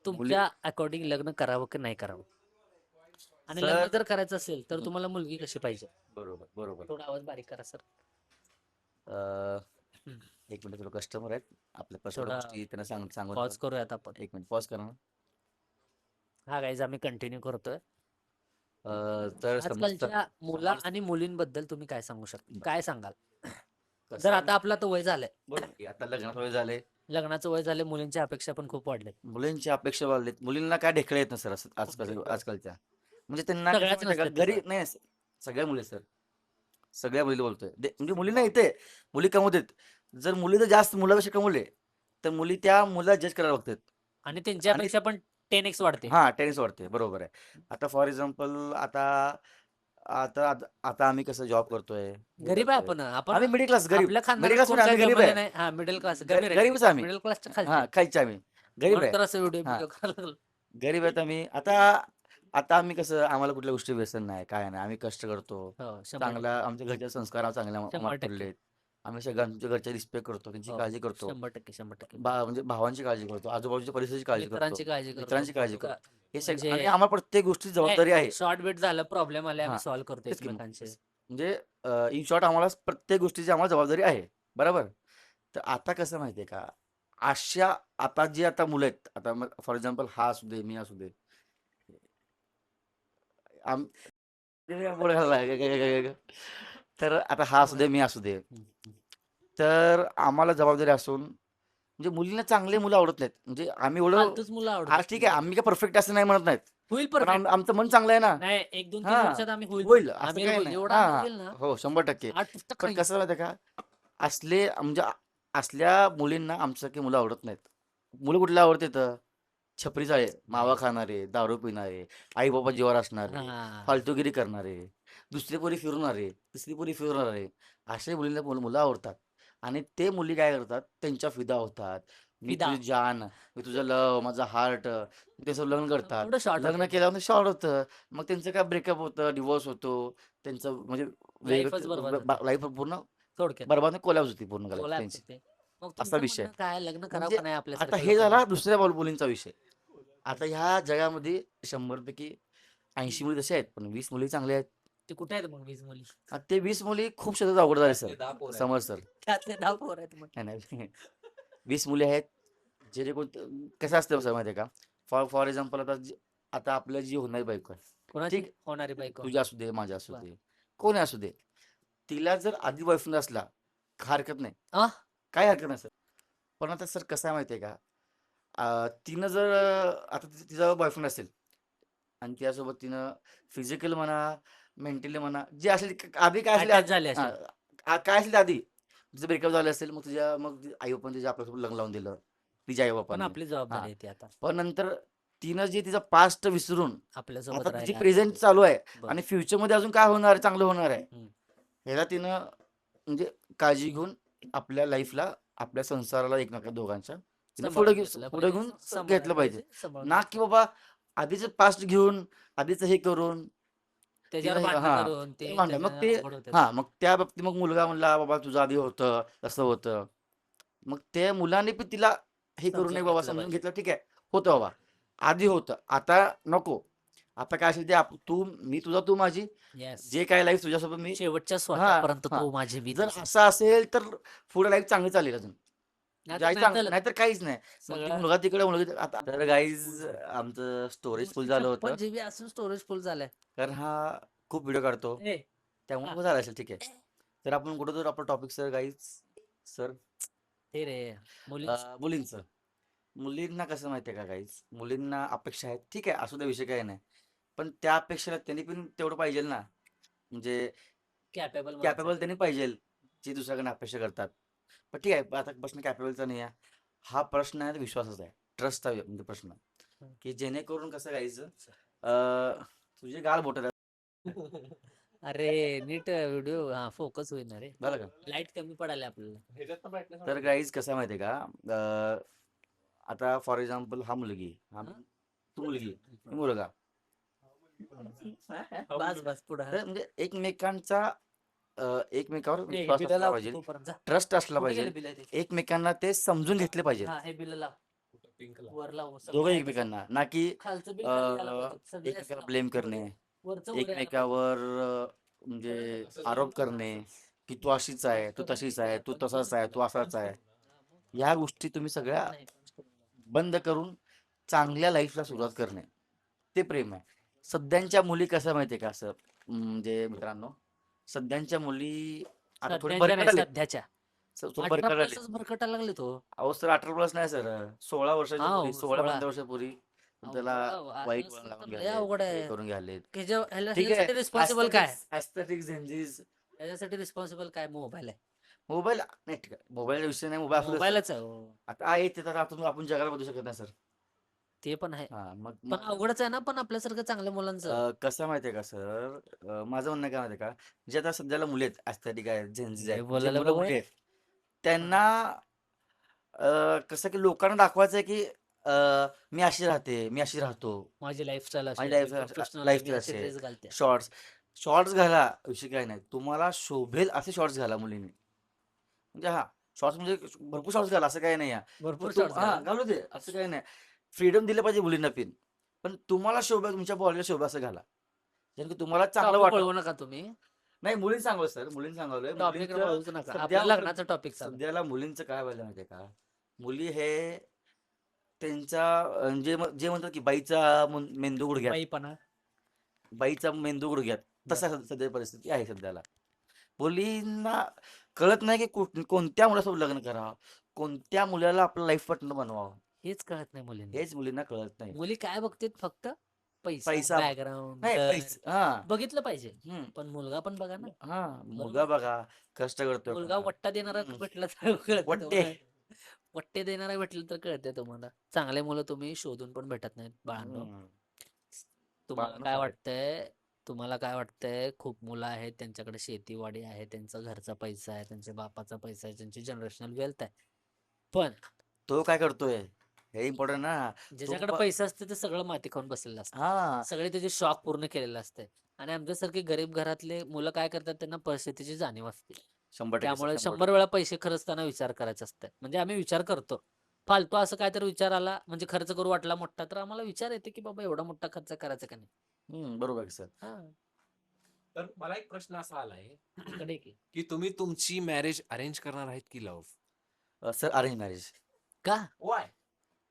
तुमच्या अकॉर्डिंग लग्न करावं की नाही करावं? आणि लग्न सर जर करायचं असेल तर तुम्हाला मुलगी कशी पाहिजे? बरोबर बरोबर. थोडा आवाज बारीक करा सर. अ, हम्म. एक मिनिट, थोडं कस्टमर आहेत आपल्या पर्सनल थोडा गोष्टी त्यांना सांगून पॉज करूयात आपण. एक मिनिट पॉज करा ना. हा गाईज आम्ही कंटिन्यू करतोय. तर आजकालच्या मुला समज आणि मुलींबद्दल तुम्ही काय सांगू शकता? काय सांगाल? कसं जर आहे आता आपला तर वय झालंय, बरोबर की आता लग्नात वय झाले, लग्नाचं वय झालंय, मुलींच्या अपेक्षा पण खूप वाढल्यात. मुलींची अपेक्षा वाढलीत, मुलींना काय ढेकळं येत सर आजकालच्या म्हणजे त्यांना कसं सगळ्याच माहिती का नसतात घरी तसं. नाही सगळ्या मुली सर, सगळ्या मुली बोलतोय म्हणजे मुलींना येते, मुली कमवतात. जर मुली जर जास्त मुलापेक्षा कमवले तर मुली त्या मुला जज करायला बघतात. आणि त्यांच्या आणि अपेक्षा पण 10x वाढते. हा टेनिस वाढते बरोबर आहे. आता फॉर एक्झाम्पल आता आता आता आता आम्ही कसं जॉब करतोय, हे गरीब आहे करतोय. आपण आम्ही मिडिल क्लास गरीब, आपल्या मिडिल खानदारात क्लास कोण म्हणजे काय आम्ही गरीब कमवले आहे. नाही. हा मिडल क्लास गरीब आहे. गरीबच आम्ही. मिडल क्लासच्या हा खालचे. खायचे आम्ही गरीब म्हणून आहे. तर असं व्हिडिओ हा व्हिडिओ करायला लागलो. गरीब आहेत आम्ही. आता आता आम्ही कसं आम्हाला कुठल्या गोष्टी व्यसन नाही, काय नाही. आम्ही कष्ट करतो. हो 100% चांगला आमच्या घरचे संस्कार चांगले आम्हाला 100% पडलेत. आम्ही सगळ्या आमच्या घरचे रिस्पेक्ट करतो, त्यांची हो काळजी करतो. 100% 100% म्हणजे भावांची काळजी करतो, आजूबाजूच्या परिसराची काळजी करतो, मित्रांची काळजी करतो. मित्रांची काळजी करतो. हे सगळं आणि म्हणजे आम्हाला प्रत्येक गोष्टीची जबाबदारी आहे. शॉर्ट बीट झालं, प्रॉब्लेम आले, आम्ही हां, सॉल्व्ह करतो तेच की एकमेकांचे. म्हणजे इन शॉर्ट आम्हाला प्रत्येक गोष्टीची आम्हाला जबाबदारी आहे. बरोबर? तर आता कसं माहिती आहे का, अशा आता जी आता मुलं आहेत, आता फॉर एक्झाम्पल हा असू दे, मी असू दे. आम तर आता हा असू दे, मी असू दे. हम्म, हम्म. तर आम्हाला जबाबदारी असून म्हणजे मुलींना चांगले मुलं आवडत नाहीत. म्हणजे आम्ही एवढं फालतूच मुलं हां, आवडतात. ठीक आहे. आम्ही काय परफेक्ट असं नाही म्हणत नाहीत. होईल पण परफेक्ट. आमचं मन चांगलं आहे ना. नाही 1-2-3 हां, वर्षात आम्ही होईल होईल असं आमिर काही होईल, नाही. एवढा हां, आमिर हां. होईल ना हो, 100%. 8 पुस्तक पण खाईल. कसं माहिती आहे का, म्हणजे असल्या मुलींना आमच्यासारखी मुलं आवडत नाहीत. मुलं कुठली आवडतात? छपरी चाळे, मावा खाणारे, दारू पिणारे, आई-बाबा जीवावर असणारे, हा फालतूगिरी करणारे, दुसरी पोरी फिरवणारे, तिसरी पोरी फिरवणारे, अशा मुलींना मुलं आवडतात. आणि ते मुली काय करतात, त्यांच्या फिदा होतात. मी फिदा तुझी जान, मी तुझं लव्ह, माझा हार्ट, त्याचं लग्न करतात. एवढं शॉर्ट लग्न होते. केल्यावर शॉर्ट होतं. मग त्यांचं काय ब्रेकअप होतं, डिव्होर्स होतो. त्यांचं म्हणजे लाईफच बरोबर होते लाईफ पूर्ण थोडक्यात. बरबाद कोलॅप्स होती पूर्ण लाईफ कोलॅप्स त्यांची. होते. मग असा तुमचं विषय आहे. म्हणणं काय, लग्न करावं म्हणजे का नाही आता आपल्यासारख्या हे लोकांनी? झाला दुसऱ्या मुलींचा विषय. आता ह्या जगामध्ये 100 पैकी 80 मुली तशा आहेत, पण 20 मुली चांगल्या आहेत. ते कुठे आहेत मग 20 मुली? आता ते 20 मुली खूप शोधायचं अवघड झाले सर. समज सर. त्यातले 10 पोर आहेत मग. नाही, नाही. 20 मुली आहेत, जेणेकरून कसं असतं सर माहिती आहे का? फॉर फॉर एक्झाम्पल आता आपल्या जी होणारी बायको आहे. कोणाची ठीक, होणारी बायको? तुझी असू दे, माझ्या असू बर. दे, कोणी असू दे. तिला जर आधी बॉयफ्रेंड असला, काय हरकत नाही. आ काही हरकत नाही सर. पण आता सर कसं आहे माहिती आहे का? तिनं जर आता तिचा बॉयफ्रेंड असेल आणि त्यासोबत तिनं फिजिकल म्हणा, मेंटली म्हणा, जे असेल आधी काय असेल अटॅच झाले असेल. काय असेल आधी तिचं ब्रेकअप झालं असेल, मग मग आई बापाने तिच्या आपल्यासोबत लग्न लावून दिलं, तिच्या आई पण बापांनी. आपली हां, जबाबदारी आहे ती आता पण नंतर तिनं जे तिचा पास्ट विसरून आपल्यासोबत आता तिची राहायला. प्रेझेंट चालू आहे बर. आणि फ्युचरमध्ये अजून काय होणार आहे, चांगलं होणार आहे, हम्म. ह्याला तिनं म्हणजे काळजी घेऊन आपल्या लाईफला, आपल्या संसाराला एकमेका दोघांच्या तिनं सांभाळून घेतलं पुढे पाहिजे, घेऊन सांभाळायला घेतलं पाहिजे. पाहिजे, सांभाळून ना की घेतलं. बाबा आधीचं पास्ट घेऊन, आधीचं हे करून त्याच्यावर तिनं हे भांडणं हां, करून ते ते भांडण. मग त्यानं ते अवघड होते. हां, मग त्या बाबतीत मग मुलगा म्हणला, "बाबा तुझं आधी होतं, तसं होतं." मग त्या मुलाने पण तिला हे करू नये समजून बाबा, घेतलं समजून पाहिजे. घेतलं, ठीक आहे, होतं बाबा. आधी होतं, आता नको. आता काय असेल ते तू मी तुझा, तू माझी. येस. जे काय लाईफ तुझ्यासोबत मी शेवटच्या हां, श्वासापर्यंत हां. तू माझी, मी जर तुझी. असं असेल तर पुढे लाईफ चांगली चालेल अजून. नाहीतर नाही चालत. नाहीतर काहीच नाही. मग ती सगळं मुलगा तिकडे, मुलगी आता. तर गाईज आमचं स्टोरेज फुल नुसती झालं 56 होतं. जीबी असून स्टोरेज फुल झालाय. कारण हा खूप व्हिडिओ काढतो. ए त्यामुळे हा मग झालं असेल, ठीक आहे. तर आपण कुठं तर आपलं टॉपिक सर गाईज सर ते रे मुलींची. मुलींचं. मुलींना कसं माहिती आहे का गाईज, मुलींना अपेक्षा आहेत, ठीक आहे, असू द्या, विषय काही नाही. पण त्या अपेक्षेला त्यांनी पण तेवढं पाहिजे ना. म्हणजे कॅपेबल माणसं. कॅपेबल त्यांनी पाहिजे, जे दुसऱ्याकडे अपेक्षा करतात. पण ठीक आहे, आता प्रश्न कॅपेबलचा नाही आहे. हा प्रश्न आहे विश्वासाचा आहे, ट्रस्टचा म्हणजे प्रश्न, की जेणेकरून कसं गायचं, तुझे गाल बोट अरे नीट व्हिडिओ हा फोकस होईल ना रे. झालं का? लाईट कमी पडायला आपल्याला. तर गाईज कसं आहे माहिती आहे का, आता फॉर एक्झाम्पल हा मुलगी, हा? तू मुलगी, मी मुलगा. बस बस पुढं. तर म्हणजे एकमेकांचा एकमेकावर हे विश्वास बिल असला लाव पाहिजे, तोपर्यंत जा. ट्रस्ट असला कुठे पाहिजे, गेले बिल आहे ते? एकमेकांना ते समजून घेतले पाहिजेत. हा हे बिल लाव. पिंकला. वरला हो, सगळं दोघं आहे तसं. एकमेकांना, ना की खालचं बिल खाली यायला अं, पाहिजे, सगळे असं एकमेकाला आपण ब्लेम वर करणे, वरचं वर यायला पाहिजे. एकमेकावर म्हणजे आरोप करणे की तू अशीच आहे, तू तशीच आहे, तू तसाच आहे, तू असाच आहे. या गोष्टी तुम्ही सगळ्या नाही, बंद करून चांगल्या लाईफला सुरुवात करणे, ते प्रेम आहे. सध्यांच्या मुली कसं माहितीये का, असं म्हणजे मित्रांनो, सध्यांच्या मुली आता थोडे सध्याच्या नाही, भरकट आले, सध्याच्या थोडे 18 भरकट आले. प्लसच भरकटायला लागले तो. अहो सर 18+ नाही सर, 16 वर्षाच्या हा पुरी, 16 16. 15 वर्षापुरी त्याला वाईट वळण लावून लय घ्यायलेत, अवघड हे आहे. करून घ्यालेत. ठीक आहे, ह्याच्यासाठी रिस्पॉन्सिबल काय? ऍस्थेटिक झेंजीस ह्याच्यासाठी रिस्पॉन्सिबल काय? मोबाईल आहे. मोबाईल नाही, ठीक आहे, मोबाईलचा विषय नाही, मोबाईल असू दे सर. मोबाईलच आहे हो. आता आहे ते तर आपण जगाला बदलू शकत नाही सर. ते पण आहे. हा मग पण अवघडच आहे ना, पण आपल्यासारखं चांगल्या मुलांचं. कसं माहितीये का सर, माझं म्हणणं काय माहितीये का, जे आता सध्याला मुली आहेत, ऍस्थेटिक आहेत, झेंजीज लय आहेत, जे बोलायला मुलं बाबा. मुली आहेत, त्यांना कसं की लोकांना दाखवायचं आहे की मी अशी राहते, मी अशी राहतो, माझी लाईफस्टाईल माझी अशी लाईफ आहे, अशी असे आहे. ड्रेस घालते. शॉर्ट्स शॉर्ट्स घाला, विषय काय नाही, तुम्हाला शोभेल असे शॉर्ट्स घाला मुलींनी. म्हणजे हा शॉर्ट्स म्हणजे भरपूर शॉर्ट्स घाला, असं काही नाही आहे. भरपूर पण शॉर्ट्स घाला. घालू दे, असं काही नाही. फ्रीडम दिलं पाहिजे मुलींना पण तुम्हाला शोभेल, तुमच्या बॉडीला शोभेल असं घाला, जेणेकरून तुम्हाला चांगलं टॉपिक वाटत. वळवू नका तुम्ही. नाही, मुलींनी सांगलं सर, मुलींनी सांगवलंय. टॉपिक मुलींचं वळवूच नका. सध्या आपल्या लग्नाचं टॉपिक चालू. सध्याला मुलींचं काय व्हायला माहितीये का, मुली हे त्यांच्या जे म्हणतात की मेंदू गुडघ्यात, बाईपणा. बाईचा मेंदू गुडघ्यात, तसा सध्या परिस्थिती आहे सध्याला. मुलींना कळत नाही की कोणत्या मुलासोबत लग्न करावं, कोणत्या मुलाला आपलं लाईफ पार्टनर बनवावं, हेच कळत नाही मुलींना. हेच मुलींना कळत नाही. मुली काय बघतात? फक्त पैसा, पैसा बॅकग्राऊंड, नाही, हा बघितलं पाहिजे. हम्म, पण मुलगा पण बघा ना. हा मुलगा बघा कष्ट करतोय मुलगा का. वट्टा देणारा हम्म, भेटला तर कळतं वट्टे. तुम्हाला. वट्टे देणारा भेटलं तर कळते तुम्हाला. चांगले मुलं तुम्ही शोधून पण भेटत नाहीत बाळांनो. हम्म, तुम्हाला बाळांनो काय sorry. वाटतंय? तुम्हाला काय वाटतंय? खूप मुलं आहेत, त्यांच्याकडे शेतीवाडी आहे, त्यांचा घरचा पैसा आहे, त्यांच्या बापाचा पैसा आहे, त्यांची जनरेशनल वेल्थ आहे. पण तो काय करतोय हे इम्पॉर्टंट ना. ज्याच्याकडे पैसा असते ते सगळं माती खाऊन बसलेलं असतं. हा सगळे त्याचे शॉक पूर्ण केलेलं असते. आणि आमच्यासारखे गरीब घरातले मुलं काय करतात? त्यांना परिस्थितीची जाणीव असते. 100% त्यामुळे 100%. 100 वेळा पैसे खर्चताना विचार करायचा असतं. म्हणजे आम्ही विचार करतो. फालतू असं काहीतरी विचार आला, म्हणजे खर्च करू वाटला मोठा, तर आम्हाला विचार येते की बाबा एवढा मोठा खर्च करायचा का नाही. बरोबर आहे सर. हा, तर मला एक प्रश्न असा आलाय इकडे की. की तुम्ही तुमची मॅरेज अरेंज करणार आहेत की लव्ह? Sir arrange marriage. का वाय?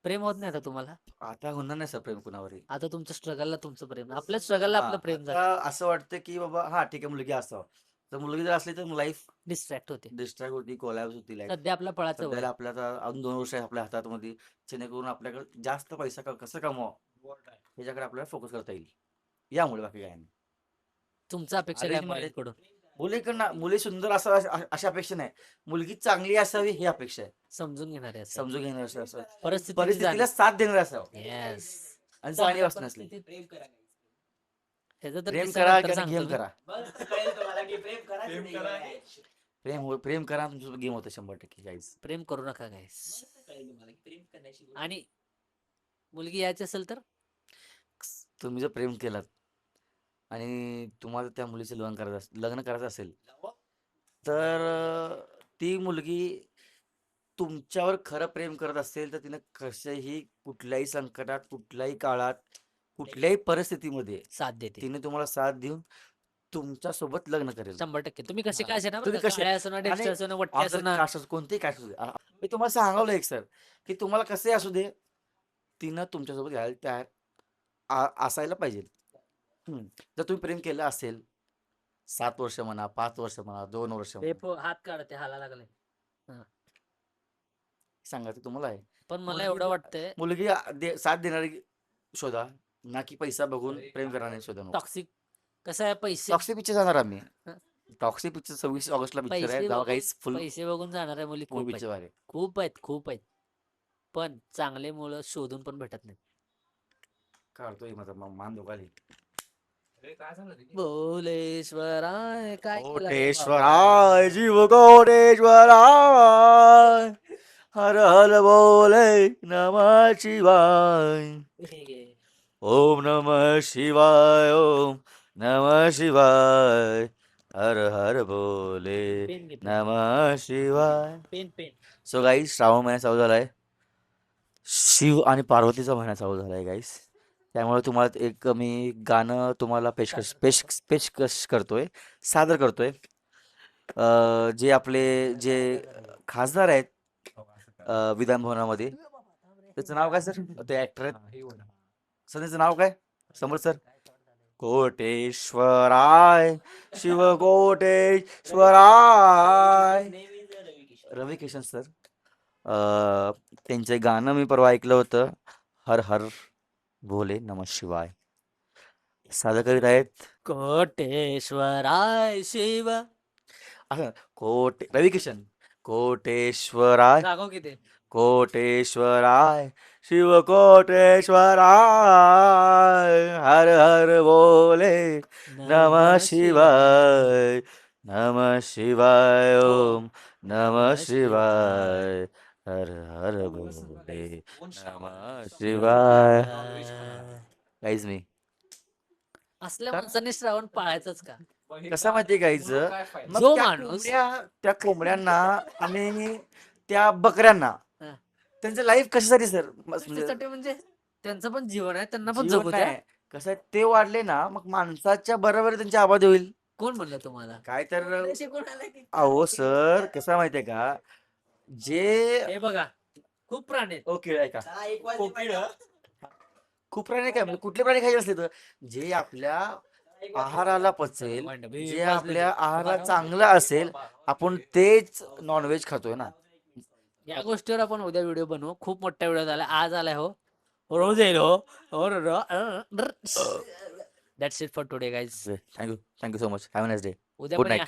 प्रेम होत नाही आता तुम्हाला? आता होणार नाही सर प्रेम कुणावरही. आता तुमच्या स्ट्रगलला तुमचं प्रेम, आपल्या स्ट्रगलला आपलं प्रेम झालं. आता असं वाटतं की बाबा हा ठीक आहे, मुलगी असावं, तर मुलगी जर असली तर लाईफ डिस्ट्रॅक्ट होते. डिस्ट्रॅक्ट होती, कोलॅप्स होती लाईफ. सध्या आपल्या फळाचं वय. सध्याला आपल्या आता अजून 2 वर्ष आहे आपल्या हातामध्ये, जेणेकरून आपल्याकडे जास्त पैसा कसं कमवावं ह्याच्याकडे आपल्याला फोकस करता येईल. यामुळे बाकी काय नाही. तुमचा अपेक्षा काय Arrange marriage. मुलीकडून? मुलीकडनं मुली सुंदर अशा अपेक्षा नाही, मुलगी चांगली असावी ही अपेक्षा आहे. समजून घेणारे असं. समजून घेणार असावं, परिस्थितीला साथ देणार असावं, येस. आणि जाणीव असं नसली. प्रेम करा. ह्याचं तर प्रेम किस्सा करा नंतर किंवा सांगतो गेम मी. करा. प्रेम करा. प्रेम करा, तुमचं गेम होतं 100% गाईस. प्रेम करू नका गाईस. आणि मुलगी यायची असेल तर तुम्ही जर प्रेम केलात आणि तुम्हाला त्या मुलीचे लग्न करायचं असेल, तर ती मुलगी तुमच्यावर खरं प्रेम करत असेल तर तिने कशाही कुठल्याही संकटात, कुठल्याही काळात, कुठल्याही परिस्थितीमध्ये साथ देते. तिने तुम्हाला साथ देऊन तुमच्या सोबत लग्न करेल. 100%. तुम्ही कसे हा. काय असे ना, तुम्ही कसे- काळे असो ना, डेप्स्टर आणि असो ना, वट्टे असो ना. कोणतेही कास्ट असू दे. मी तुम्हाला सांगावलं एक सर की तुम्हाला कसे असू दे, तिनं तुमच्यासोबत घ्यायला तयार असायला पाहिजे. जर तुम्ही प्रेम केलं असेल 7 वर्ष म्हणा, 5 वर्ष म्हणा, 2 वर्ष म्हणा, हात काढते, हाला लागले. सांगायचं तुम्हाला आहे. पण मला मुलगी एवढं जर- वाटतंय, मुलगी साथ देणारी शोधा, ना की पैसा बघून प्रेम करणारे शोधा. टॉक्सिक कसं आहे, पैसे टॉक्सिक पिक्चर जाणार आम्ही. हं. टॉक्सिक पिक्चर 26 ऑगस्टला पिक्चर आहे, पैसे जावा बघून काहीच फुल पैसे बघून जाणाऱ्या मुली खूप आहेत. पिक्चर आहे. खूप आहेत, खूप आहेत. पण चांगले मुलं शोधून पण भेटत नाहीत. काढतोय माझा मान दोघाली. अरे काय झालं रे? भोलेश्वराय काय केलं रे बाबा? कोटेश्वराय जीव कोटेश्वराय, हर हर बोले नमः शिवाय, ओम नमः शिवाय, ओम नमः शिवाय, हर हर बोले पेन घे, पेन. नमः शिवाय. Pen pen. So guys, Shravan महिना चालू झालाय. शिव आणि पार्वतीचा महिना चालू झाला आहे गाईस. त्यामुळे तुम्हाला एक मी गाणं तुम्हाला पेशकश करतोय, सादर करतोय. जे आपले जे खासदार आहेत विधान भवनामध्ये, त्याचं नाव काय सर? ते ऍक्टर आहेत, सर त्याचं नाव काय? समोर सर. कोटेश्वराय शिव कोटेश्वराय रवी किशन सर. त्यांचे गाणं मी परवा ऐकलं होतं, हर हर भोले नमः शिवाय. सादर करीत आहेत कोटेश्वराय शिव. असं रवी किशन. कोटेश्वराय जागो किती कोटेश्वराय शिव कोटेश्वराय हर हर बोले नमः शिवाय नमः शिवाय ओम नमः शिवाय हर हर बोले नमः शिवाय. गाईज मी असल्या तर माणसाने श्रावण पाळायचंच का? कसं माहितीये गाईचं, मग जो त्या माणूस त्या कोंबड्यांना आणि त्या बकऱ्यांना हा. त्यांचं लाईफ कशासाठी सर? म्हणजे त्याच्यासाठी म्हणजे त्यांचं पण जीवन आहे, त्यांना पण जीवन जगू द्या. नाही कसं आहे, ते वाढले ना मग माणसाच्या बरोबर त्यांची आबादी होईल. कोण म्हणलं तुम्हाला? काय तर शिकून आलाय की? अहो सर कसं माहितीये का, जे हे बघा, खूप प्राणी आहेत. ओके ऐका, खूप प्राणी काय म्हणजे कुठले प्राणी खायचे असले तर जे आपल्या आहाराला पचेल, जे आपल्या आहाराला चांगलं असेल, आपण तेच नॉनव्हेज खातोय ना. या गोष्टीवर आपण उद्या व्हिडिओ बनवू. खूप मोठा व्हिडिओ झाला, आज आलाय हो, रोज येईल हो. That's it for today guys. Thank you so much. Have a nice day. उद्या गुड पण नाईट. या.